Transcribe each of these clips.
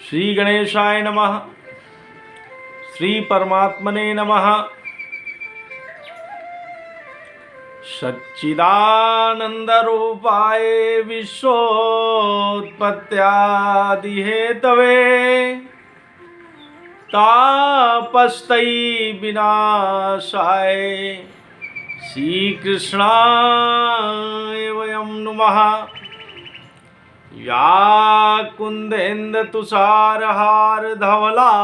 श्री गणेशाय नमः। श्री परमात्मने नमः। सच्चिदानंद रूपाय विश्वोत्पत्त्यादिहेतवे तापस्तै विनाशाय श्रीकृष्णाय वयं नुमः। या कुन्देन्दुतुषारहार धवला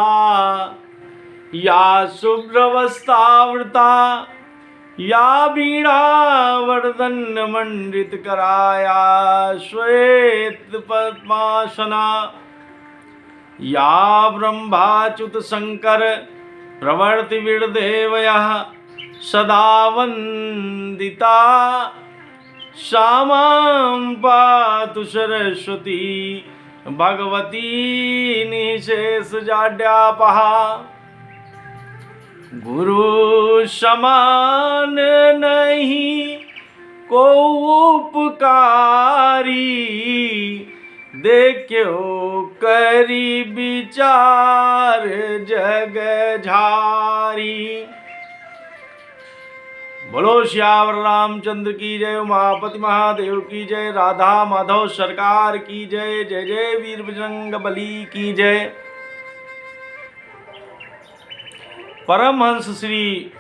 या शुभ्रवस्त्रावृता या वीणावर्धनमण्डितकरा या श्वेतपद्मासना या ब्रह्माच्युत शंकर प्रवर्तिविर्देवयः सदा वन्दिता श्यामां पातु सरस्वती भगवती निःशेषजाड्यापहा। गुरु समान नहीं को उपकारी देखो करी विचार जग झारी। बोलो श्यावर रामचंद्र की जय, उमापति महादेव की जय, राधा माधव सरकार की जय, जय जय वीर बजरंग बली की जय। परमहंस श्री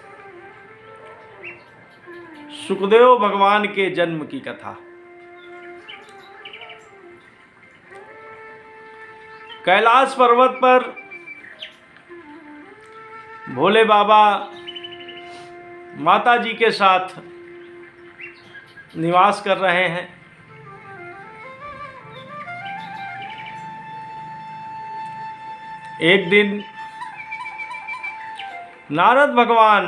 सुखदेव भगवान के जन्म की कथा। कैलाश पर्वत पर भोले बाबा माता जी के साथ निवास कर रहे हैं। एक दिन नारद भगवान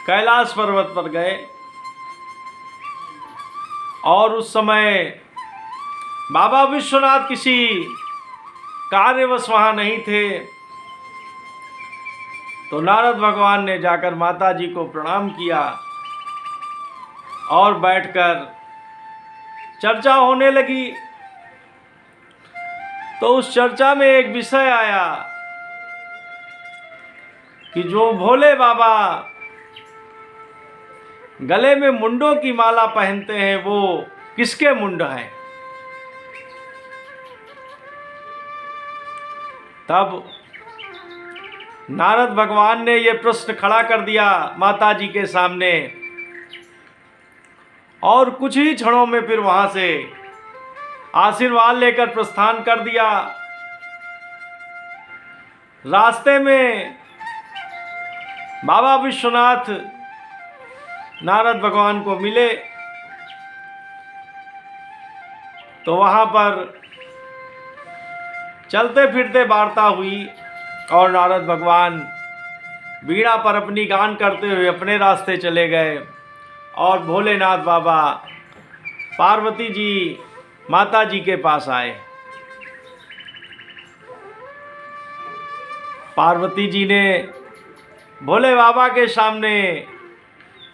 कैलाश पर्वत पर गए और उस समय बाबा विश्वनाथ किसी कार्यवश वहाँ नहीं थे। तो नारद भगवान ने जाकर माता जी को प्रणाम किया और बैठकर चर्चा होने लगी। तो उस चर्चा में एक विषय आया कि जो भोले बाबा गले में मुंडों की माला पहनते हैं वो किसके मुंड हैं। तब नारद भगवान ने ये प्रश्न खड़ा कर दिया माता जी के सामने और कुछ ही क्षणों में फिर वहां से आशीर्वाद लेकर प्रस्थान कर दिया। रास्ते में बाबा विश्वनाथ नारद भगवान को मिले तो वहां पर चलते फिरते वार्ता हुई और नारद भगवान वीणा पर अपनी गान करते हुए अपने रास्ते चले गए और भोलेनाथ बाबा पार्वती जी माता जी के पास आए। पार्वती जी ने भोले बाबा के सामने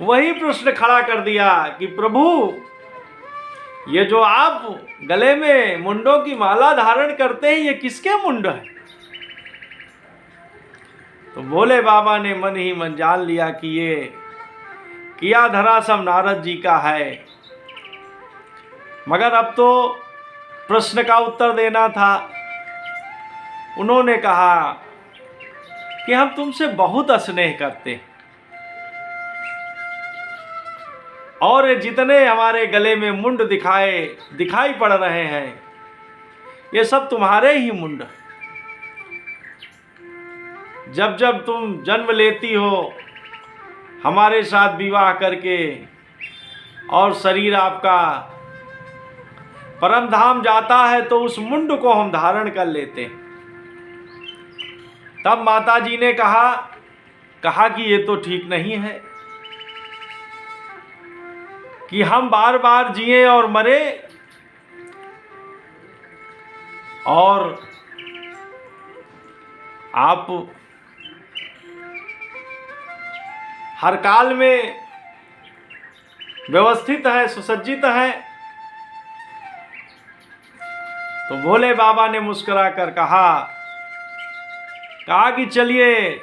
वही प्रश्न खड़ा कर दिया कि प्रभु ये जो आप गले में मुंडों की माला धारण करते हैं ये किसके मुंड है। तो भोले बाबा ने मन ही मन जान लिया कि ये किया धरा सब नारद जी का है, मगर अब तो प्रश्न का उत्तर देना था। उन्होंने कहा कि हम तुमसे बहुत स्नेह करते हैं और जितने हमारे गले में मुंड दिखाई पड़ रहे हैं ये सब तुम्हारे ही मुंड। जब जब तुम जन्म लेती हो हमारे साथ विवाह करके और शरीर आपका परम धाम जाता है तो उस मुंड को हम धारण कर लेते हैं। तब माता जी ने कहा कि ये तो ठीक नहीं है कि हम बार बार जिए और मरे और आप हर काल में व्यवस्थित है, सुसज्जित है, तो भोले बाबा ने मुस्कुराकर कहा कि चलिए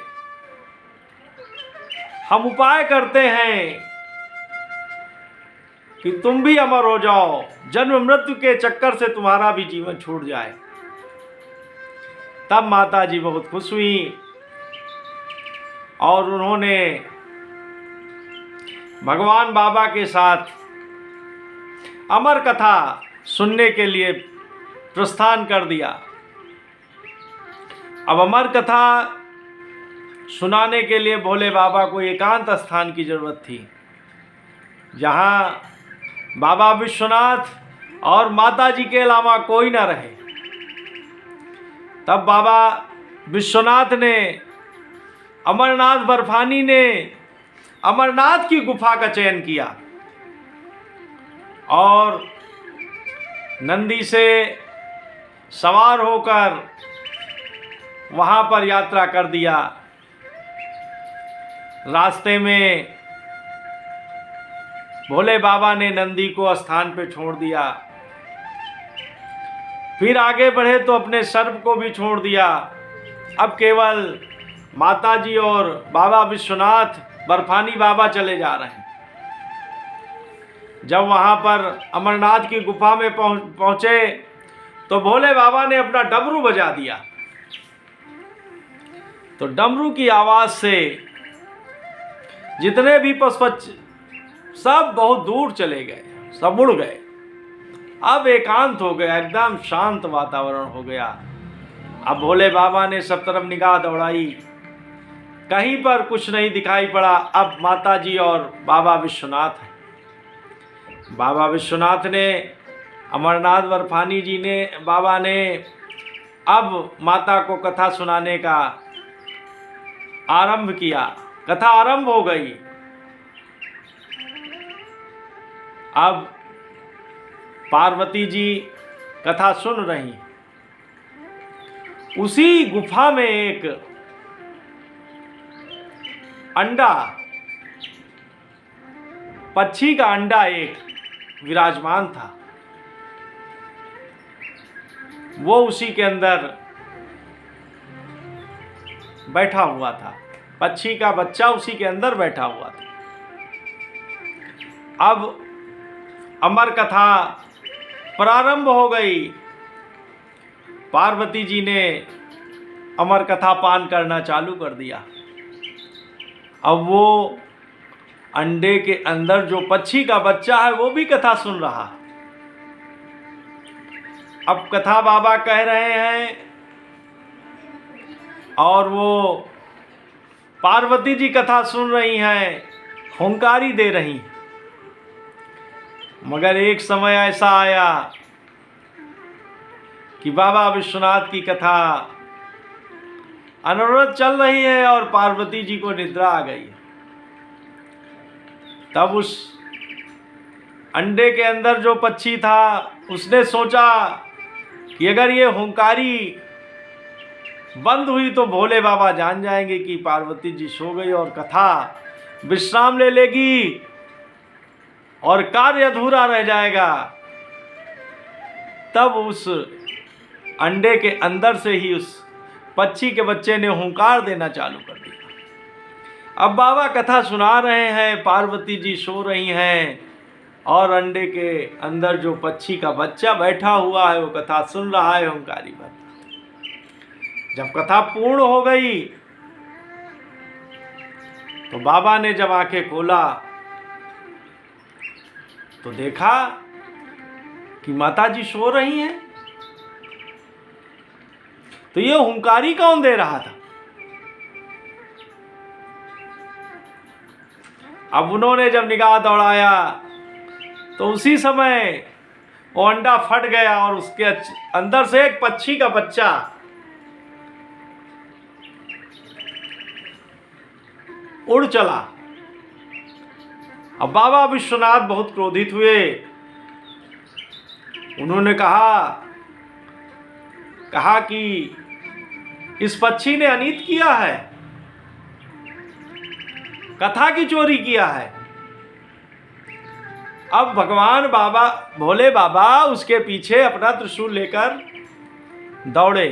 हम उपाय करते हैं कि तुम भी अमर हो जाओ, जन्म मृत्यु के चक्कर से तुम्हारा भी जीवन छूट जाए। तब माता जी बहुत खुश हुई और उन्होंने भगवान बाबा के साथ अमर कथा सुनने के लिए प्रस्थान कर दिया। अब अमर कथा सुनाने के लिए भोले बाबा को एकांत स्थान की जरूरत थी, जहाँ बाबा विश्वनाथ और माता जी के अलावा कोई ना रहे। तब बाबा विश्वनाथ ने, अमरनाथ बर्फानी ने अमरनाथ की गुफा का चयन किया और नंदी से सवार होकर वहाँ पर यात्रा कर दिया। रास्ते में भोले बाबा ने नंदी को स्थान पे छोड़ दिया, फिर आगे बढ़े तो अपने सर्प को भी छोड़ दिया। अब केवल माताजी और बाबा विश्वनाथ बर्फानी बाबा चले जा रहे हैं। जब वहाँ पर अमरनाथ की गुफा में पहुँचे तो भोले बाबा ने अपना डमरू बजा दिया। तो डमरू की आवाज़ से जितने भी पशु सब बहुत दूर चले गए, सब उड़ गए। अब एकांत हो गया, एकदम शांत वातावरण हो गया। अब भोले बाबा ने सब तरफ निगाह दौड़ाई, कहीं पर कुछ नहीं दिखाई पड़ा। अब माताजी और बाबा विश्वनाथ हैं। बाबा विश्वनाथ ने, अमरनाथ बर्फानी जी ने, बाबा ने अब माता को कथा सुनाने का आरंभ किया। कथा आरंभ हो गई। अब पार्वती जी कथा सुन रही। उसी गुफा में एक अंडा, पक्षी का अंडा एक विराजमान था। वो उसी के अंदर बैठा हुआ था। पक्षी का बच्चा उसी के अंदर बैठा हुआ था। अब अमर कथा प्रारंभ हो गई। पार्वती जी ने अमर कथा पान करना चालू कर दिया। अब वो अंडे के अंदर जो पक्षी का बच्चा है वो भी कथा सुन रहा। अब कथा बाबा कह रहे हैं और वो पार्वती जी कथा सुन रही हैं, हुंकारी दे रही। मगर एक समय ऐसा आया कि बाबा विश्वनाथ की कथा अनवरत चल रही है और पार्वती जी को निद्रा आ गई। तब उस अंडे के अंदर जो पक्षी था उसने सोचा कि अगर ये हुंकारी बंद हुई तो भोले बाबा जान जाएंगे कि पार्वती जी सो गई और कथा विश्राम ले लेगी और कार्य अधूरा रह जाएगा। तब उस अंडे के अंदर से ही उस पक्षी के बच्चे ने हुंकार देना चालू कर दिया। अब बाबा कथा सुना रहे हैं, पार्वती जी सो रही हैं और अंडे के अंदर जो पक्षी का बच्चा बैठा हुआ है वो कथा सुन रहा है हुंकारी बन। जब कथा पूर्ण हो गई तो बाबा ने जब आंखें खोला तो देखा कि माता जी सो रही हैं। तो ये हुंकारी कौन दे रहा था? अब उन्होंने जब निगाह दौड़ाया तो उसी समय वो अंडा फट गया और उसके अंदर से एक पक्षी का बच्चा उड़ चला। अब बाबा विश्वनाथ बहुत क्रोधित हुए। उन्होंने कहा कि इस पक्षी ने अनित किया है, कथा की चोरी किया है। अब भगवान बाबा, भोले बाबा उसके पीछे अपना त्रिशूल लेकर दौड़े।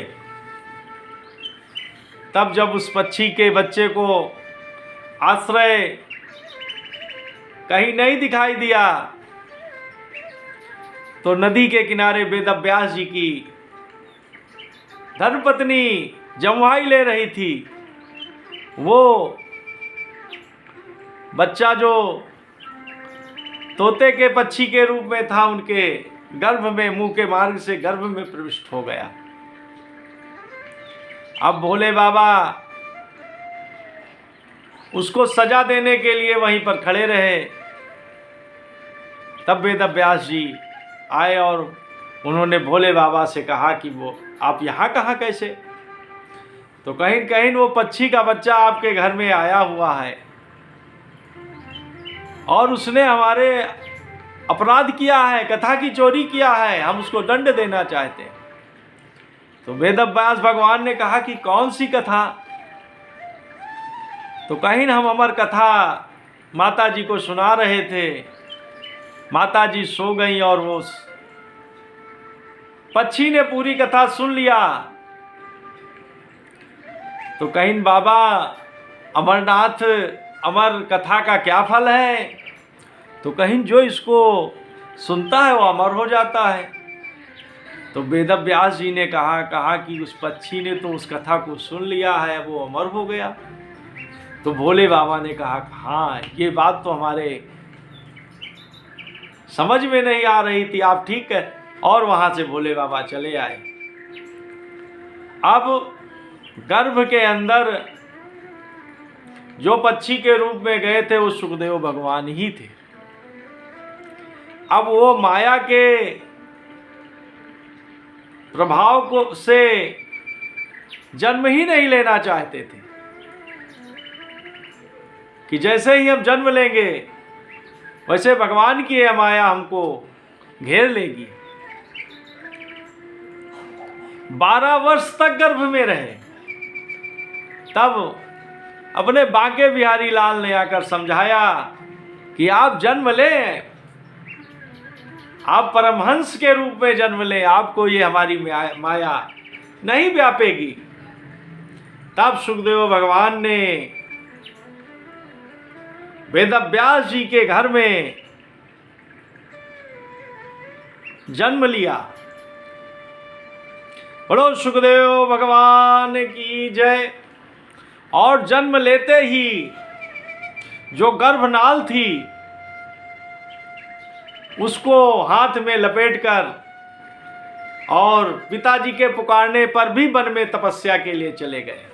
तब जब उस पक्षी के बच्चे को आश्रय कहीं नहीं दिखाई दिया, तो नदी के किनारे वेदव्यास जी की धर्मपत्नी जमवाई ले रही थी। वो बच्चा जो तोते के पक्षी के रूप में था, उनके गर्भ में, मुंह के मार्ग से गर्भ में प्रविष्ट हो गया। अब भोले बाबा उसको सजा देने के लिए वहीं पर खड़े रहे। तब वेदव्यास जी आए और उन्होंने भोले बाबा से कहा कि वो आप यहाँ कहाँ कैसे? तो कहीं कहीं वो पक्षी का बच्चा आपके घर में आया हुआ है और उसने हमारे अपराध किया है, कथा की चोरी किया है, हम उसको दंड देना चाहते हैं। तो वेदव्यास भगवान ने कहा कि कौन सी कथा? तो कहीं हम अमर कथा माता जी को सुना रहे थे। माता जी सो गई और वो पक्षी ने पूरी कथा सुन लिया। तो कहीं बाबा अमरनाथ अमर कथा का क्या फल है? तो कहीं जो इसको सुनता है वो अमर हो जाता है। तो वेदव्यास जी ने कहा कि उस पक्षी ने तो उस कथा को सुन लिया है, वो अमर हो गया। तो भोले बाबा ने कहा हाँ, ये बात तो हमारे समझ में नहीं आ रही थी, आप ठीक है। और वहां से भोले बाबा चले आए। अब गर्भ के अंदर जो पक्षी के रूप में गए थे वो सुखदेव भगवान ही थे। अब वो माया के प्रभाव से जन्म ही नहीं लेना चाहते थे कि जैसे ही हम जन्म लेंगे वैसे भगवान की यह माया हमको घेर लेगी। 12 वर्ष तक गर्भ में रहे। तब अपने बांके बिहारी लाल ने आकर समझाया कि आप जन्म लें, आप परमहंस के रूप में जन्म लें, आपको ये हमारी माया नहीं व्यापेगी। तब सुखदेव भगवान ने वेदव्यास जी के घर में जन्म लिया। बोलो सुखदेव भगवान की जय। और जन्म लेते ही जो गर्भनाल थी उसको हाथ में लपेटकर और पिताजी के पुकारने पर भी वन में तपस्या के लिए चले गए।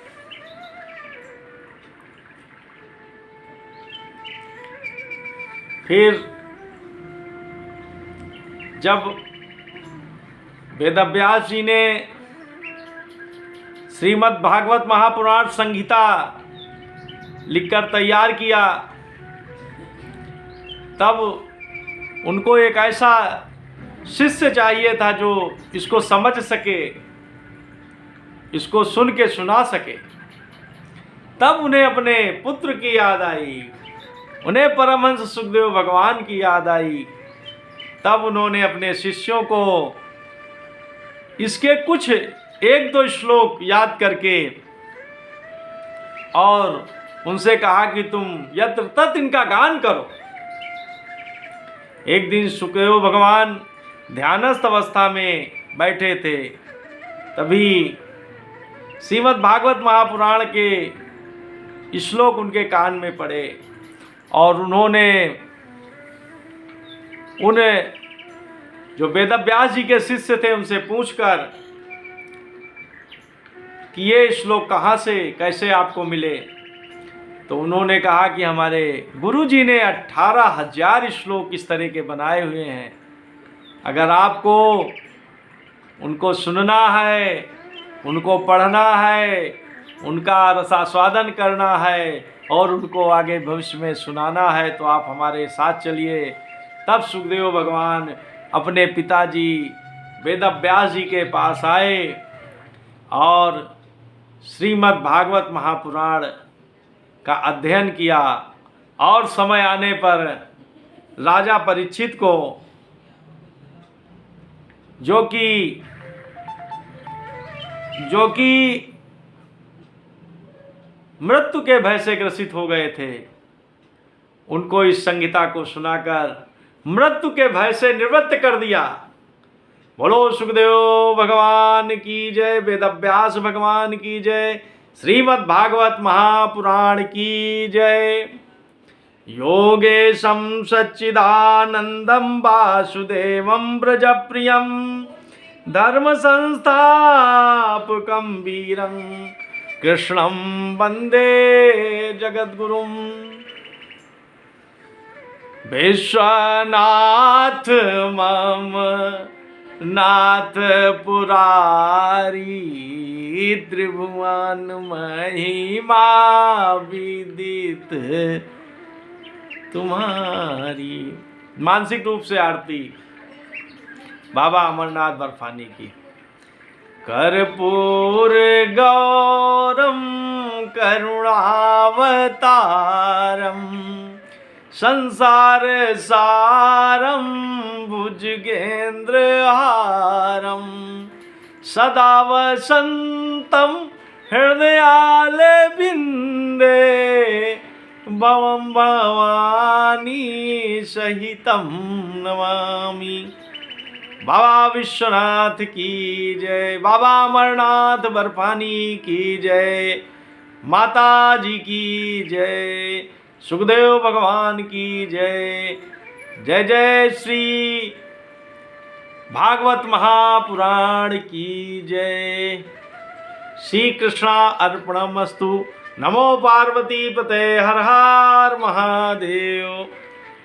फिर जब वेदव्यास जी ने श्रीमद् भागवत महापुराण संहिता लिखकर तैयार किया, तब उनको एक ऐसा शिष्य चाहिए था जो इसको समझ सके, इसको सुन के सुना सके। तब उन्हें अपने पुत्र की याद आई, उन्हें परमहंस सुखदेव भगवान की याद आई। तब उन्होंने अपने शिष्यों को इसके कुछ 1-2 श्लोक याद करके और उनसे कहा कि तुम यत्र तत्र इनका गान करो। एक दिन सुखदेव भगवान ध्यानस्थ अवस्था में बैठे थे, तभी श्रीमद् भागवत महापुराण के श्लोक उनके कान में पड़े और उन्होंने उन जो वेदव्यास जी के शिष्य थे उनसे पूछकर कि ये श्लोक कहाँ से कैसे आपको मिले, तो उन्होंने कहा कि हमारे गुरु जी ने 18,000 श्लोक इस तरह के बनाए हुए हैं। अगर आपको उनको सुनना है, उनको पढ़ना है, उनका रसास्वादन करना है और उनको आगे भविष्य में सुनाना है तो आप हमारे साथ चलिए। तब सुखदेव भगवान अपने पिताजी वेदव्यास जी के पास आए और श्रीमद् भागवत महापुराण का अध्ययन किया और समय आने पर राजा परीक्षित को, जो कि जो कि मृत्यु के भय से ग्रसित हो गए थे, उनको इस संहिता को सुनाकर मृत्यु के भय से निवृत्त कर दिया। बोलो सुखदेव भगवान की जय, वेदव्यास भगवान की जय, श्रीमद् भागवत महापुराण की जय। योगेशं सच्चिदानंदं वासुदेवं व्रजप्रियं धर्म संस्थापकं वीरं कृष्णं वंदे जगद्गुरुं। विश्वनाथ मम नाथ पुरारी, त्रिभुवन महिमा विदित तुम्हारी। मानसिक रूप से आरती बाबा अमरनाथ बर्फानी की। कर्पूर गौरम करुणावतारम संसार सारम भुजगेंद्रहारम सदा वसंतम हृदयाल बिंदे भवं भवानी सहितं नमामि। बाबा विश्वनाथ की जय, बाबा अमरनाथ बर्फानी की जय, माता जी की जय, सुखदेव भगवान की जय। जय जय श्री भागवत महापुराण की जय। श्री कृष्णा अर्पणमस्तु। नमो पार्वती पते, हर हर महादेव।